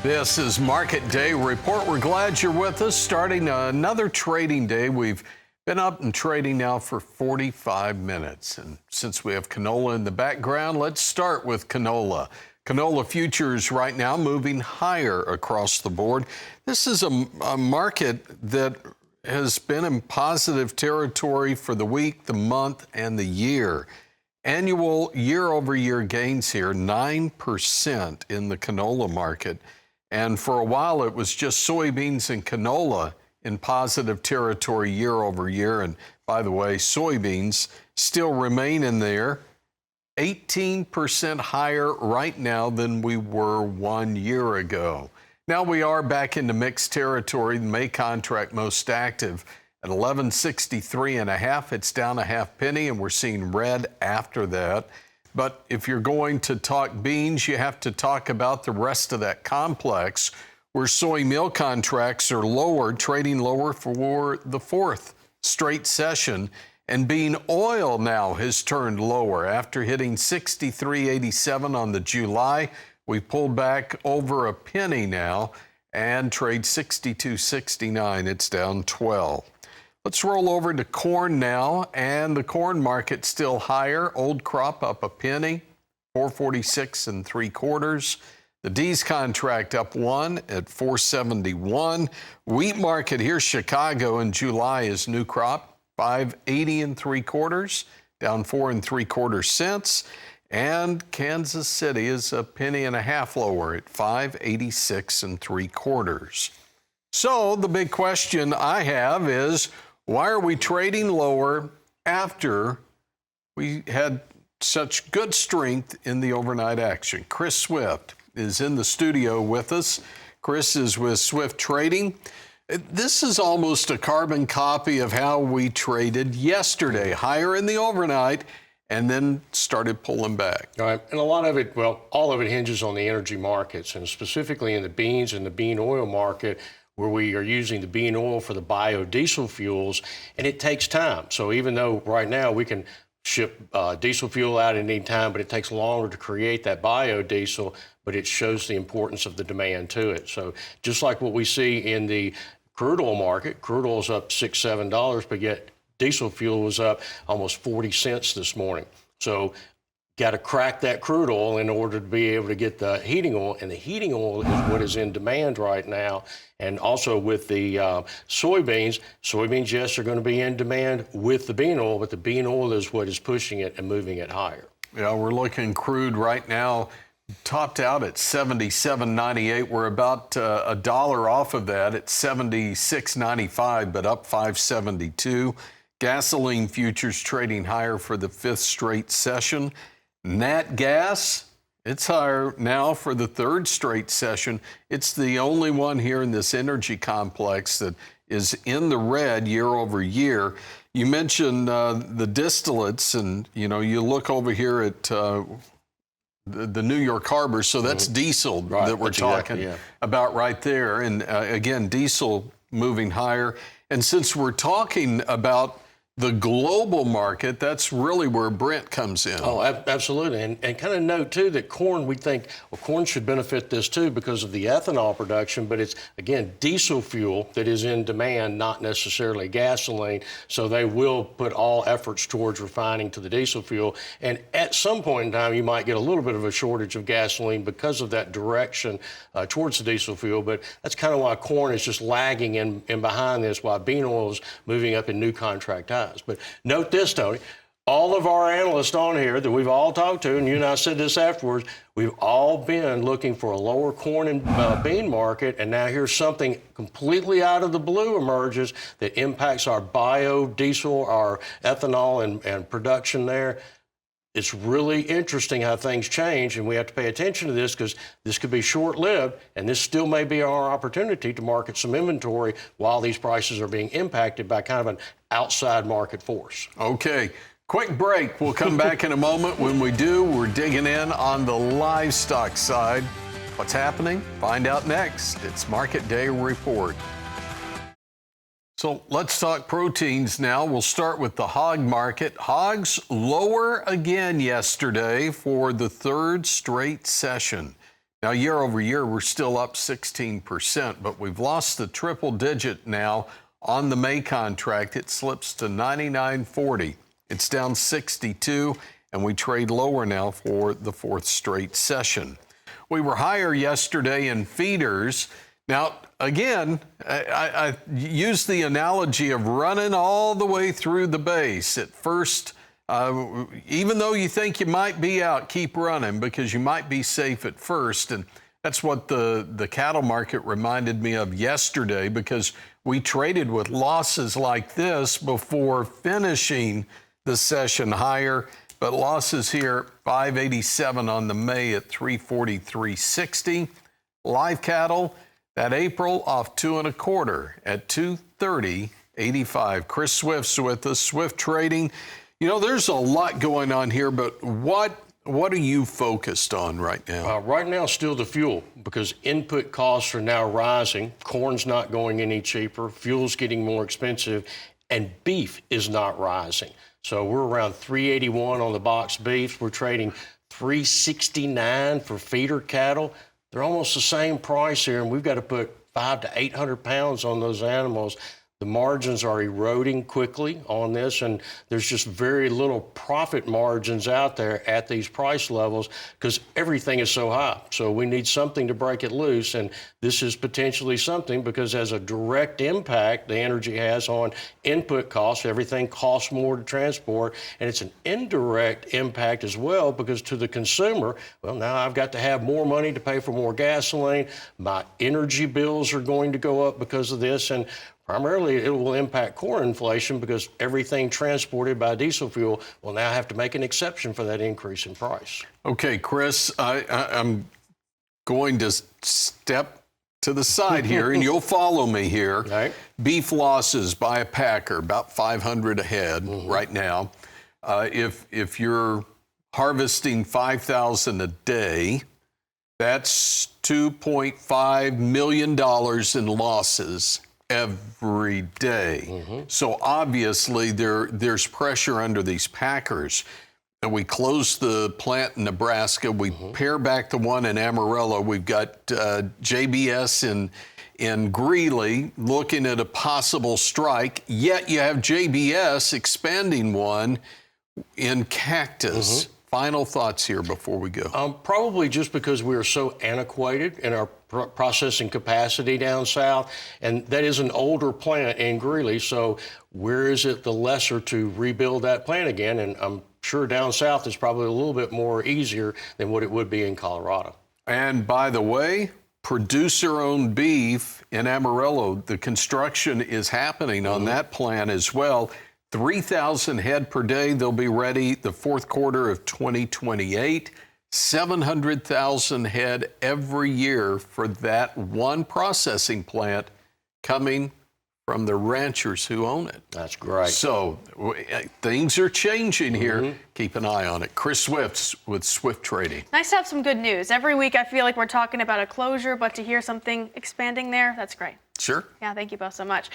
This is Market Day Report. We're glad you're with us. Starting another trading day. We've been up and trading now for 45 minutes. And since we have canola in the background, let's start with canola. Canola futures right now moving higher across the board. This is a market that has been in positive territory for the week, the month, and the year. Annual year-over-year gains here, 9% in the canola market. And for a while, it was just soybeans and canola in positive territory year over year. And by the way, soybeans still remain in there, 18% higher right now than we were 1 year ago. Now we are back into mixed territory. The May contract most active at 11.63.5. It's down a half penny, and we're seeing red after that. But if you're going to talk beans, you have to talk about the rest of that complex, where soy meal contracts are lower, trading lower for the fourth straight session. And bean oil now has turned lower after hitting 63.87 on the July. We pulled back over a penny now and trade 62.69. It's down 12. Let's roll over to corn now, and the corn market still higher. Old crop up a penny, 446 3/4. The D's contract up 1 at 471. Wheat market here, Chicago in July is new crop, 580 3/4, down 4 3/4 cents. And Kansas City is a penny and a half lower at 586 3/4. So the big question I have is, why are we trading lower after we had such good strength in the overnight action? Chris Swift is in the studio with us. Chris is with Swift Trading. This is almost a carbon copy of how we traded yesterday, higher in the overnight, and then started pulling back. All right, and a lot of it, well, all of it hinges on the energy markets, and specifically in the beans and the bean oil market, where we are using the bean oil for the biodiesel fuels, and it takes time. So even though right now we can ship diesel fuel out at any time, but it takes longer to create that biodiesel, but it shows the importance of the demand to it. So just like what we see in the crude oil market, crude oil is up $6, $7, but yet diesel fuel was up almost 40 cents this morning. So got to crack that crude oil in order to be able to get the heating oil, and the heating oil is what is in demand right now. And also with the soybeans, yes, are going to be in demand with the bean oil, but the bean oil is what is pushing it and moving it higher. Yeah, we're looking crude right now, topped out at 77.98. We're about a dollar off of that at 76.95, but up 5.72. Gasoline futures trading higher for the fifth straight session. Nat gas, it's higher now for the third straight session. It's the only one here in this energy complex that is in the red year over year. You mentioned the distillates, and you look over here at the New York Harbor, so that's diesel that we're talking about right there. And again, diesel moving higher. And since we're talking about the global market, that's really where Brent comes in. Oh, absolutely. And kind of note, too, that corn, we think, well, corn should benefit this, too, because of the ethanol production. But it's, again, diesel fuel that is in demand, not necessarily gasoline. So they will put all efforts towards refining to the diesel fuel. And at some point in time, you might get a little bit of a shortage of gasoline because of that direction towards the diesel fuel. But that's kind of why corn is just lagging in behind this, while bean oil is moving up in new contract highs. But note this, Tony, all of our analysts on here that we've all talked to, and you and I said this afterwards, we've all been looking for a lower corn and bean market, and now here's something completely out of the blue emerges that impacts our biodiesel, our ethanol and production there. It's really interesting how things change, and we have to pay attention to this because this could be short-lived, and this still may be our opportunity to market some inventory while these prices are being impacted by kind of an outside market force. Okay, quick break. We'll come back in a moment. When we do, we're digging in on the livestock side. What's happening? Find out next. It's Market Day Report. So let's talk proteins now. We'll start with the hog market. Hogs lower again yesterday for the third straight session. Now, year over year, we're still up 16%, but we've lost the triple digit now on the May contract. It slips to 99.40. It's down 62, and we trade lower now for the fourth straight session. We were higher yesterday in feeders. Now, again, I use the analogy of running all the way through the base. At first, even though you think you might be out, keep running because you might be safe at first. And that's what the cattle market reminded me of yesterday, because we traded with losses like this before finishing the session higher. But losses here, 587 on the May at 343.60. Live cattle, that April off 2 1/4 at 230.85. Chris Swift's with us, Swift Trading. You know, there's a lot going on here, but what are you focused on right now? Right now, still the fuel, because input costs are now rising. Corn's not going any cheaper. Fuel's getting more expensive, and beef is not rising. So we're around 381 on the box beef. We're trading 369 for feeder cattle. They're almost the same price here, and we've got to put 500 to 800 pounds on those animals. The margins are eroding quickly on this, and there's just very little profit margins out there at these price levels because everything is so high. So we need something to break it loose, and this is potentially something because as a direct impact the energy has on input costs, everything costs more to transport, and it's an indirect impact as well because to the consumer, well, now I've got to have more money to pay for more gasoline. My energy bills are going to go up because of this, and primarily, it will impact corn inflation because everything transported by diesel fuel will now have to make an exception for that increase in price. Okay, Chris, I'm going to step to the side here, and you'll follow me here. Right. Beef losses by a packer, about 500 a head right now. If you're harvesting 5,000 a day, that's $2.5 million in losses every day. So obviously there's pressure under these packers. And we closed the plant in Nebraska. We pare back the one in Amarillo. We've got JBS in Greeley looking at a possible strike. Yet you have JBS expanding one in Cactus. Final thoughts here before we go. Probably just because we are so antiquated in our processing capacity down south, and that is an older plant in Greeley, so where is it the lesser to rebuild that plant again? And I'm sure down south is probably a little bit more easier than what it would be in Colorado. And by the way, producer-owned beef in Amarillo, the construction is happening on that plant as well. 3,000 head per day. They'll be ready the fourth quarter of 2028. 700,000 head every year for that one processing plant coming from the ranchers who own it. That's great. So things are changing here. Keep an eye on it. Chris Swift with Swift Trading. Nice to have some good news. Every week I feel like we're talking about a closure, but to hear something expanding there, that's great. Sure. Yeah, thank you both so much.